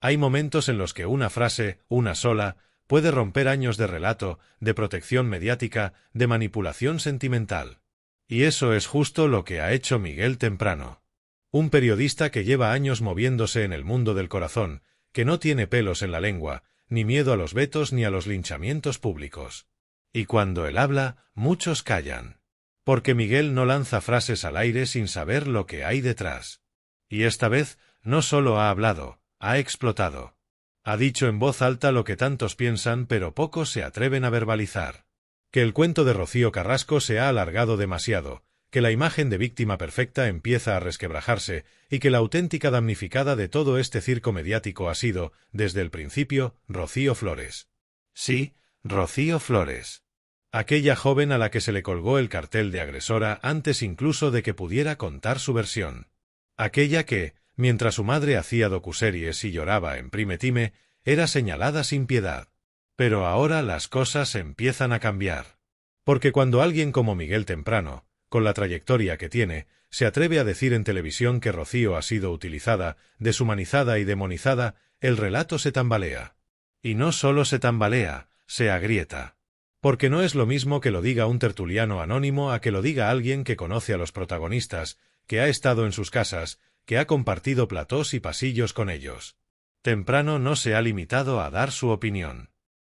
Hay momentos en los que una frase, una sola, puede romper años de relato, de protección mediática, de manipulación sentimental. Y eso es justo lo que ha hecho Miguel Temprano. Un periodista que lleva años moviéndose en el mundo del corazón, que no tiene pelos en la lengua, ni miedo a los vetos ni a los linchamientos públicos. Y cuando él habla, muchos callan. Porque Miguel no lanza frases al aire sin saber lo que hay detrás. Y esta vez, no solo ha hablado, ha explotado. Ha dicho en voz alta lo que tantos piensan pero pocos se atreven a verbalizar. Que el cuento de Rocío Carrasco se ha alargado demasiado, que la imagen de víctima perfecta empieza a resquebrajarse y que la auténtica damnificada de todo este circo mediático ha sido, desde el principio, Rocío Flores. Sí, Rocío Flores. Aquella joven a la que se le colgó el cartel de agresora antes incluso de que pudiera contar su versión. Aquella que, mientras su madre hacía docuseries y lloraba en Prime Time, era señalada sin piedad. Pero ahora las cosas empiezan a cambiar. Porque cuando alguien como Miguel Temprano, con la trayectoria que tiene, se atreve a decir en televisión que Rocío ha sido utilizada, deshumanizada y demonizada, el relato se tambalea. Y no solo se tambalea, se agrieta. Porque no es lo mismo que lo diga un tertuliano anónimo a que lo diga alguien que conoce a los protagonistas, que ha estado en sus casas, que ha compartido platós y pasillos con ellos. Temprano no se ha limitado a dar su opinión.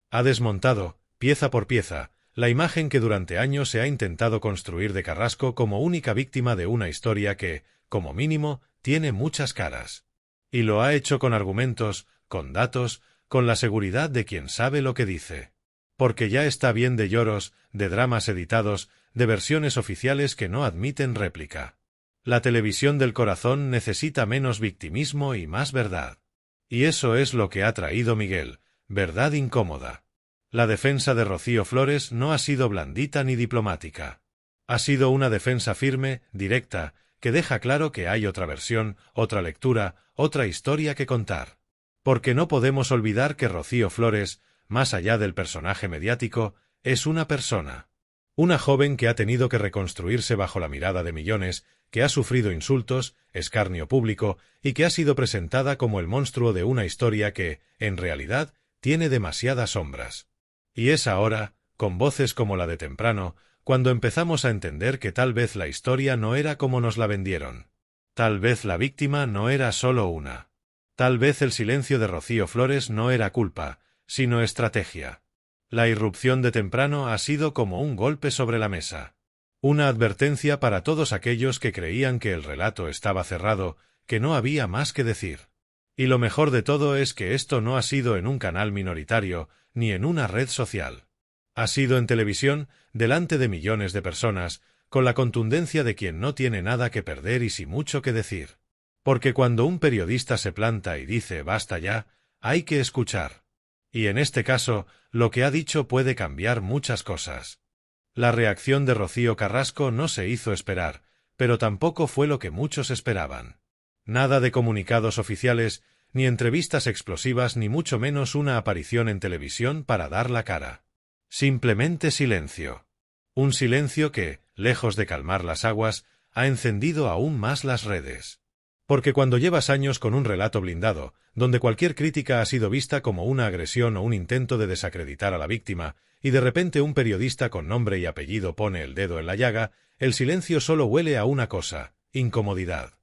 Ha desmontado, pieza por pieza, la imagen que durante años se ha intentado construir de Carrasco como única víctima de una historia que, como mínimo, tiene muchas caras. Y lo ha hecho con argumentos, con datos, con la seguridad de quien sabe lo que dice. Porque ya está bien de lloros, de dramas editados, de versiones oficiales que no admiten réplica. La televisión del corazón necesita menos victimismo y más verdad. Y eso es lo que ha traído Miguel, verdad incómoda. La defensa de Rocío Flores no ha sido blandita ni diplomática. Ha sido una defensa firme, directa, que deja claro que hay otra versión, otra lectura, otra historia que contar. Porque no podemos olvidar que Rocío Flores, más allá del personaje mediático, es una persona. Una joven que ha tenido que reconstruirse bajo la mirada de millones, que ha sufrido insultos, escarnio público, y que ha sido presentada como el monstruo de una historia que, en realidad, tiene demasiadas sombras. Y es ahora, con voces como la de Temprano, cuando empezamos a entender que tal vez la historia no era como nos la vendieron. Tal vez la víctima no era solo una. Tal vez el silencio de Rocío Flores no era culpa, sino estrategia. La irrupción de Temprano ha sido como un golpe sobre la mesa. Una advertencia para todos aquellos que creían que el relato estaba cerrado, que no había más que decir. Y lo mejor de todo es que esto no ha sido en un canal minoritario, ni en una red social. Ha sido en televisión, delante de millones de personas, con la contundencia de quien no tiene nada que perder y sin mucho que decir. Porque cuando un periodista se planta y dice basta ya, hay que escuchar. Y en este caso, lo que ha dicho puede cambiar muchas cosas. La reacción de Rocío Carrasco no se hizo esperar, pero tampoco fue lo que muchos esperaban. Nada de comunicados oficiales, ni entrevistas explosivas, ni mucho menos una aparición en televisión para dar la cara. Simplemente silencio. Un silencio que, lejos de calmar las aguas, ha encendido aún más las redes. Porque cuando llevas años con un relato blindado, donde cualquier crítica ha sido vista como una agresión o un intento de desacreditar a la víctima, y de repente un periodista con nombre y apellido pone el dedo en la llaga, el silencio solo huele a una cosa: incomodidad.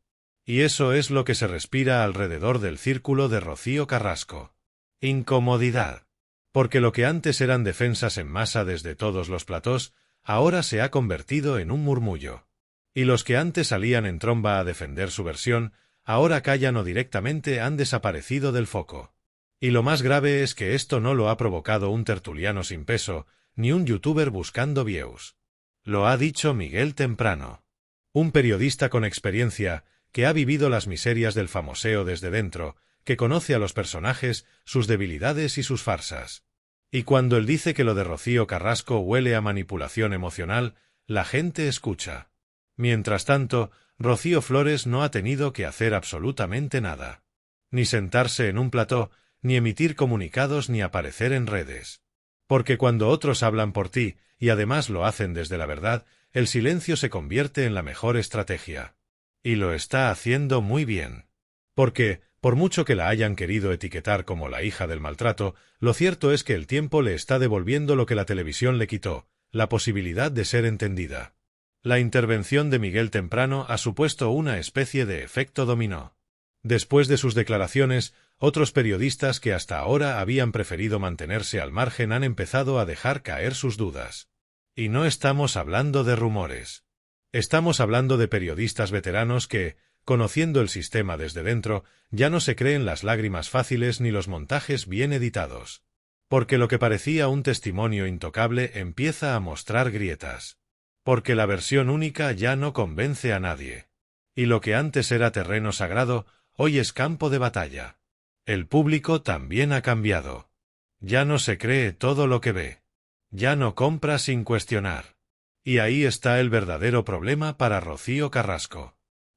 Y eso es lo que se respira alrededor del círculo de Rocío Carrasco. Incomodidad. Porque lo que antes eran defensas en masa desde todos los platós, ahora se ha convertido en un murmullo. Y los que antes salían en tromba a defender su versión, ahora callan o directamente han desaparecido del foco. Y lo más grave es que esto no lo ha provocado un tertuliano sin peso, ni un youtuber buscando views. Lo ha dicho Miguel Temprano. Un periodista con experiencia, que ha vivido las miserias del famoseo desde dentro, que conoce a los personajes, sus debilidades y sus farsas. Y cuando él dice que lo de Rocío Carrasco huele a manipulación emocional, la gente escucha. Mientras tanto, Rocío Flores no ha tenido que hacer absolutamente nada. Ni sentarse en un plató, ni emitir comunicados ni aparecer en redes. Porque cuando otros hablan por ti, y además lo hacen desde la verdad, el silencio se convierte en la mejor estrategia. Y lo está haciendo muy bien. Porque, Por mucho que la hayan querido etiquetar como la hija del maltrato, lo cierto es que el tiempo le está devolviendo lo que la televisión le quitó, la posibilidad de ser entendida. La intervención de Miguel Temprano ha supuesto una especie de efecto dominó. Después de sus declaraciones, otros periodistas que hasta ahora habían preferido mantenerse al margen han empezado a dejar caer sus dudas. Y no estamos hablando de rumores. Estamos hablando de periodistas veteranos que, conociendo el sistema desde dentro, ya no se creen las lágrimas fáciles ni los montajes bien editados. Porque lo que parecía un testimonio intocable empieza a mostrar grietas. Porque la versión única ya no convence a nadie. Y lo que antes era terreno sagrado, hoy es campo de batalla. El público también ha cambiado. Ya no se cree todo lo que ve. Ya no compra sin cuestionar. Y ahí está el verdadero problema para Rocío Carrasco.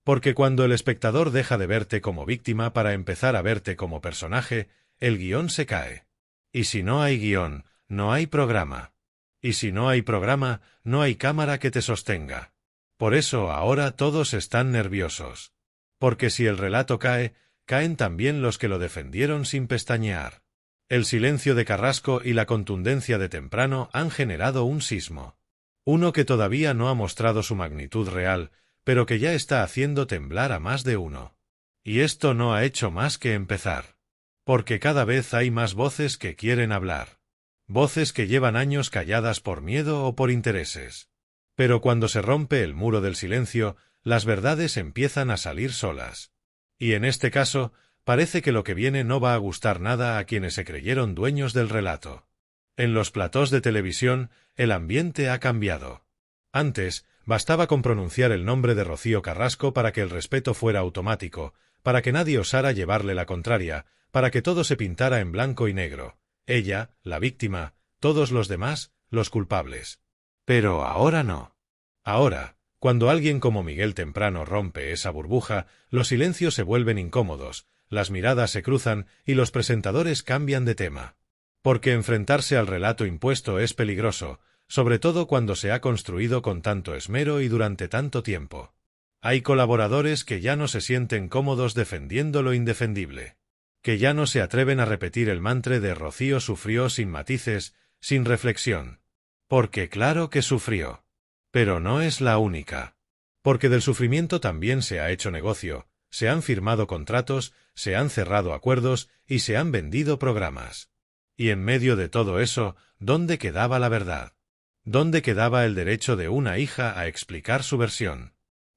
Porque cuando el espectador deja de verte como víctima para empezar a verte como personaje, el guión se cae. Y si no hay guión, no hay programa. Y si no hay programa, no hay cámara que te sostenga. Por eso ahora todos están nerviosos. Porque si el relato cae, caen también los que lo defendieron sin pestañear. El silencio de Carrasco y la contundencia de Temprano han generado un sismo. Uno que todavía no ha mostrado su magnitud real, pero que ya está haciendo temblar a más de uno. Y esto no ha hecho más que empezar. Porque cada vez hay más voces que quieren hablar. Voces que llevan años calladas por miedo o por intereses. Pero cuando se rompe el muro del silencio, las verdades empiezan a salir solas. Y en este caso, parece que lo que viene no va a gustar nada a quienes se creyeron dueños del relato. En los platós de televisión, el ambiente ha cambiado. Antes, bastaba con pronunciar el nombre de Rocío Carrasco para que el respeto fuera automático, para que nadie osara llevarle la contraria, para que todo se pintara en blanco y negro. Ella, la víctima, todos los demás, los culpables. Pero ahora no. Ahora, cuando alguien como Miguel Temprano rompe esa burbuja, los silencios se vuelven incómodos, las miradas se cruzan y los presentadores cambian de tema. Porque enfrentarse al relato impuesto es peligroso, sobre todo cuando se ha construido con tanto esmero y durante tanto tiempo. Hay colaboradores que ya no se sienten cómodos defendiendo lo indefendible. Que ya no se atreven a repetir el mantra de Rocío sufrió sin matices, sin reflexión. Porque claro que sufrió. Pero no es la única. Porque del sufrimiento también se ha hecho negocio, se han firmado contratos, se han cerrado acuerdos y se han vendido programas. Y en medio de todo eso, ¿dónde quedaba la verdad? ¿Dónde quedaba el derecho de una hija a explicar su versión?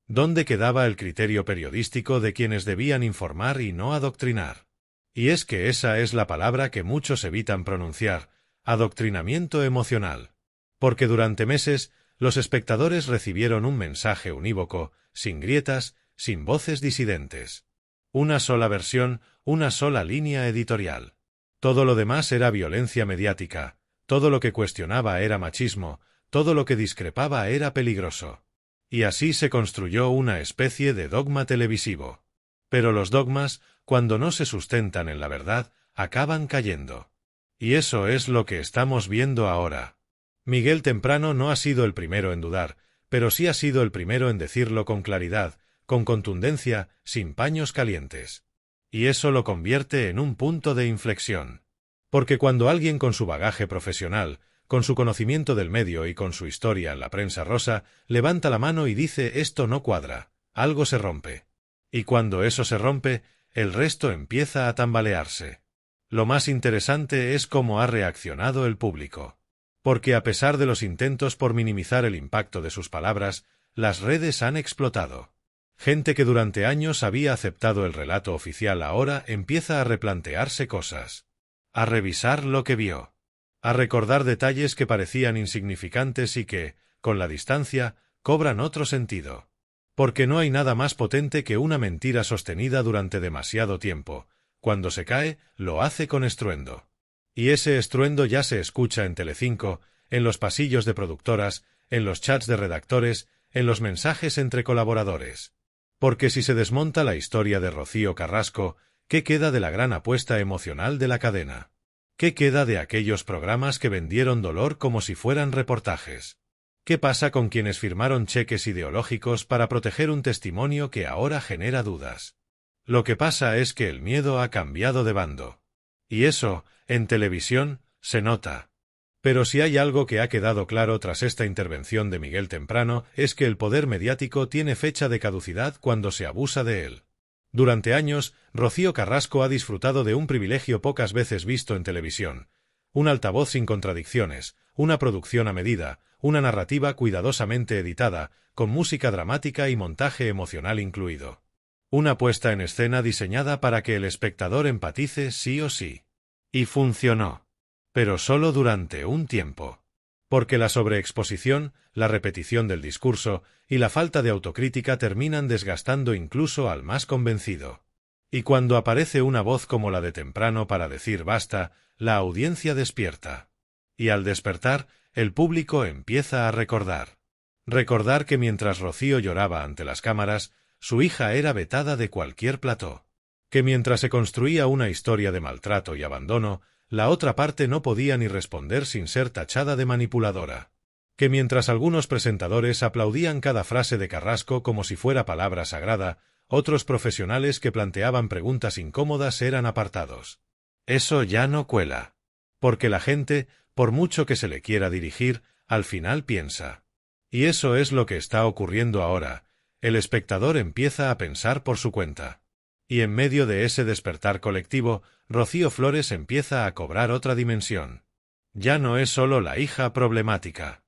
¿Dónde quedaba el criterio periodístico de quienes debían informar y no adoctrinar? Y es que esa es la palabra que muchos evitan pronunciar, adoctrinamiento emocional. Porque durante meses, los espectadores recibieron un mensaje unívoco, sin grietas, sin voces disidentes. Una sola versión, una sola línea editorial. Todo lo demás era violencia mediática, todo lo que cuestionaba era machismo, todo lo que discrepaba era peligroso. Y así se construyó una especie de dogma televisivo. Pero los dogmas, cuando no se sustentan en la verdad, acaban cayendo. Y eso es lo que estamos viendo ahora. Miguel Temprano no ha sido el primero en dudar, pero sí ha sido el primero en decirlo con claridad, con contundencia, sin paños calientes. Y eso lo convierte en un punto de inflexión. Porque cuando alguien con su bagaje profesional, con su conocimiento del medio y con su historia en la prensa rosa, levanta la mano y dice esto no cuadra, algo se rompe. Y cuando eso se rompe, el resto empieza a tambalearse. Lo más interesante es cómo ha reaccionado el público. Porque a pesar de los intentos por minimizar el impacto de sus palabras, las redes han explotado. Gente que durante años había aceptado el relato oficial ahora empieza a replantearse cosas. A revisar lo que vio. A recordar detalles que parecían insignificantes y que, con la distancia, cobran otro sentido. Porque no hay nada más potente que una mentira sostenida durante demasiado tiempo. Cuando se cae, lo hace con estruendo. Y ese estruendo ya se escucha en Telecinco, en los pasillos de productoras, en los chats de redactores, en los mensajes entre colaboradores. Porque si se desmonta la historia de Rocío Carrasco, ¿qué queda de la gran apuesta emocional de la cadena? ¿Qué queda de aquellos programas que vendieron dolor como si fueran reportajes? ¿Qué pasa con quienes firmaron cheques ideológicos para proteger un testimonio que ahora genera dudas? Lo que pasa es que el miedo ha cambiado de bando. Y eso, en televisión, se nota. Pero si hay algo que ha quedado claro tras esta intervención de Miguel Temprano es que el poder mediático tiene fecha de caducidad cuando se abusa de él. Durante años, Rocío Carrasco ha disfrutado de un privilegio pocas veces visto en televisión. Un altavoz sin contradicciones, una producción a medida, una narrativa cuidadosamente editada, con música dramática y montaje emocional incluido. Una puesta en escena diseñada para que el espectador empatice sí o sí. Y funcionó. Pero solo durante un tiempo. Porque la sobreexposición, la repetición del discurso y la falta de autocrítica terminan desgastando incluso al más convencido. Y cuando aparece una voz como la de Temprano para decir basta, la audiencia despierta. Y al despertar, el público empieza a recordar. Recordar que mientras Rocío lloraba ante las cámaras, su hija era vetada de cualquier plató. Que mientras se construía una historia de maltrato y abandono, la otra parte no podía ni responder sin ser tachada de manipuladora. Que mientras algunos presentadores aplaudían cada frase de Carrasco como si fuera palabra sagrada, otros profesionales que planteaban preguntas incómodas eran apartados. Eso ya no cuela. Porque la gente, por mucho que se le quiera dirigir, al final piensa. Y eso es lo que está ocurriendo ahora. El espectador empieza a pensar por su cuenta. Y en medio de ese despertar colectivo, Rocío Flores empieza a cobrar otra dimensión. Ya no es solo la hija problemática.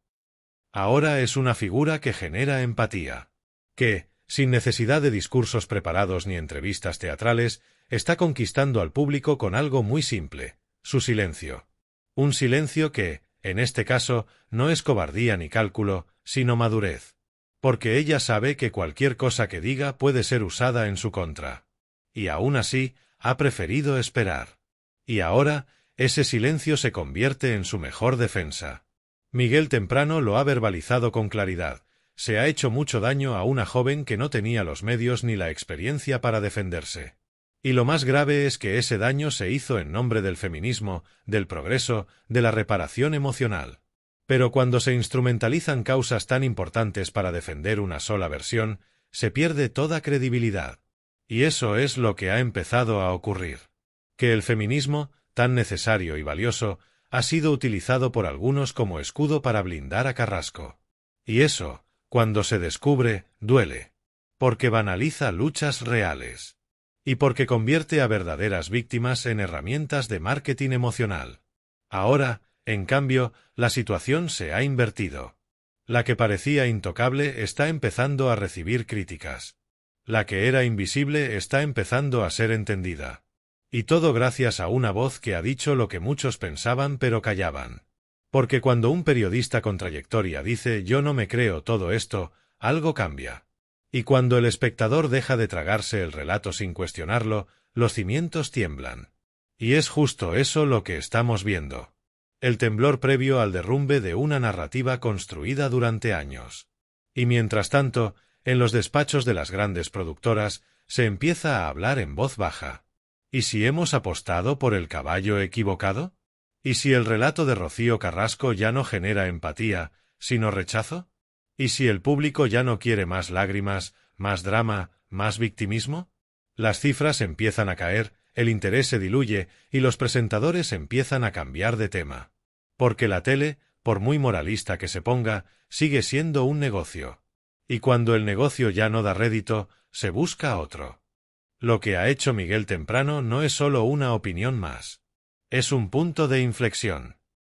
Ahora es una figura que genera empatía. Que, sin necesidad de discursos preparados ni entrevistas teatrales, está conquistando al público con algo muy simple, su silencio. Un silencio que, en este caso, no es cobardía ni cálculo, sino madurez. Porque ella sabe que cualquier cosa que diga puede ser usada en su contra. Y aún así, ha preferido esperar. Y ahora, ese silencio se convierte en su mejor defensa. Miguel Temprano lo ha verbalizado con claridad. Se ha hecho mucho daño a una joven que no tenía los medios ni la experiencia para defenderse. Y lo más grave es que ese daño se hizo en nombre del feminismo, del progreso, de la reparación emocional. Pero cuando se instrumentalizan causas tan importantes para defender una sola versión, se pierde toda credibilidad. Y eso es lo que ha empezado a ocurrir. Que el feminismo, tan necesario y valioso, ha sido utilizado por algunos como escudo para blindar a Carrasco. Y eso, cuando se descubre, duele. Porque banaliza luchas reales. Y porque convierte a verdaderas víctimas en herramientas de marketing emocional. Ahora, en cambio, la situación se ha invertido. La que parecía intocable está empezando a recibir críticas. La que era invisible está empezando a ser entendida. Y todo gracias a una voz que ha dicho lo que muchos pensaban pero callaban. Porque cuando un periodista con trayectoria dice «yo no me creo todo esto», algo cambia. Y cuando el espectador deja de tragarse el relato sin cuestionarlo, los cimientos tiemblan. Y es justo eso lo que estamos viendo. El temblor previo al derrumbe de una narrativa construida durante años. Y mientras tanto, en los despachos de las grandes productoras, se empieza a hablar en voz baja. ¿Y si hemos apostado por el caballo equivocado? ¿Y si el relato de Rocío Carrasco ya no genera empatía, sino rechazo? ¿Y si el público ya no quiere más lágrimas, más drama, más victimismo? Las cifras empiezan a caer, el interés se diluye y los presentadores empiezan a cambiar de tema. Porque la tele, por muy moralista que se ponga, sigue siendo un negocio. Y cuando el negocio ya no da rédito, se busca otro. Lo que ha hecho Miguel Temprano no es solo una opinión más. Es un punto de inflexión.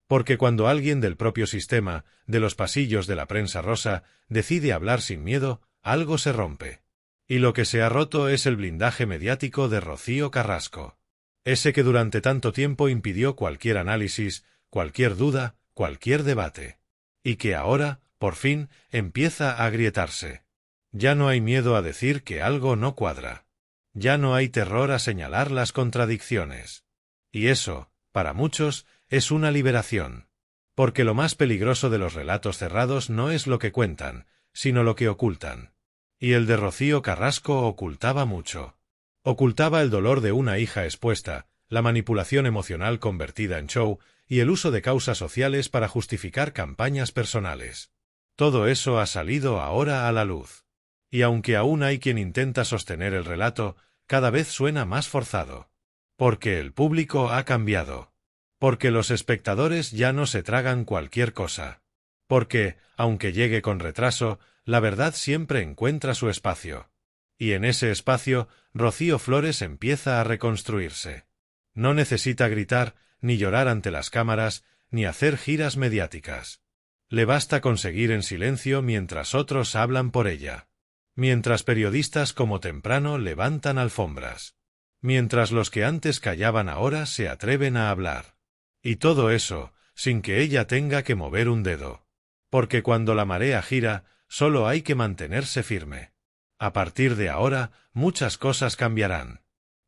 Porque cuando alguien del propio sistema, de los pasillos de la prensa rosa, decide hablar sin miedo, algo se rompe. Y lo que se ha roto es el blindaje mediático de Rocío Carrasco. Ese que durante tanto tiempo impidió cualquier análisis, cualquier duda, cualquier debate. Y que ahora, por fin, empieza a agrietarse. Ya no hay miedo a decir que algo no cuadra. Ya no hay terror a señalar las contradicciones. Y eso, para muchos, es una liberación. Porque lo más peligroso de los relatos cerrados no es lo que cuentan, sino lo que ocultan. Y el de Rocío Carrasco ocultaba mucho. Ocultaba el dolor de una hija expuesta, la manipulación emocional convertida en show y el uso de causas sociales para justificar campañas personales. Todo eso ha salido ahora a la luz. Y aunque aún hay quien intenta sostener el relato, cada vez suena más forzado. Porque el público ha cambiado. Porque los espectadores ya no se tragan cualquier cosa. Porque, aunque llegue con retraso, la verdad siempre encuentra su espacio. Y en ese espacio, Rocío Flores empieza a reconstruirse. No necesita gritar, ni llorar ante las cámaras, ni hacer giras mediáticas. Le basta conseguir en silencio mientras otros hablan por ella. Mientras periodistas como Temprano levantan alfombras. Mientras los que antes callaban ahora se atreven a hablar. Y todo eso, sin que ella tenga que mover un dedo. Porque cuando la marea gira, solo hay que mantenerse firme. A partir de ahora, muchas cosas cambiarán.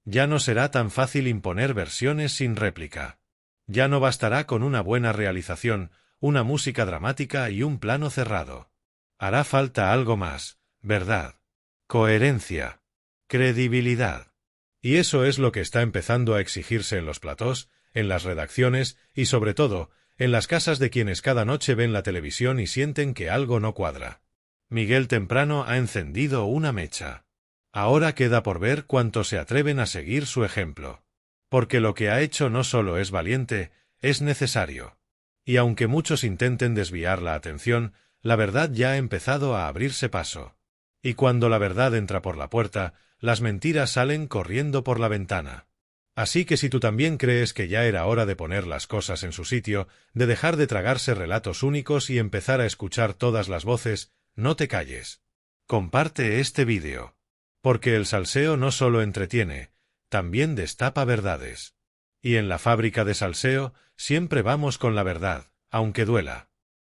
Ya no será tan fácil imponer versiones sin réplica. Ya no bastará con una buena realización, una música dramática y un plano cerrado. Hará falta algo más, verdad, coherencia, credibilidad. Y eso es lo que está empezando a exigirse en los platós, en las redacciones y, sobre todo, en las casas de quienes cada noche ven la televisión y sienten que algo no cuadra. Miguel Temprano ha encendido una mecha. Ahora queda por ver cuántos se atreven a seguir su ejemplo. Porque lo que ha hecho no solo es valiente, es necesario. Y aunque muchos intenten desviar la atención, la verdad ya ha empezado a abrirse paso. Y cuando la verdad entra por la puerta, las mentiras salen corriendo por la ventana. Así que si tú también crees que ya era hora de poner las cosas en su sitio, de dejar de tragarse relatos únicos y empezar a escuchar todas las voces, no te calles. Comparte este vídeo. Porque el salseo no solo entretiene, también destapa verdades. Y en la fábrica de salseo, siempre vamos con la verdad, aunque duela.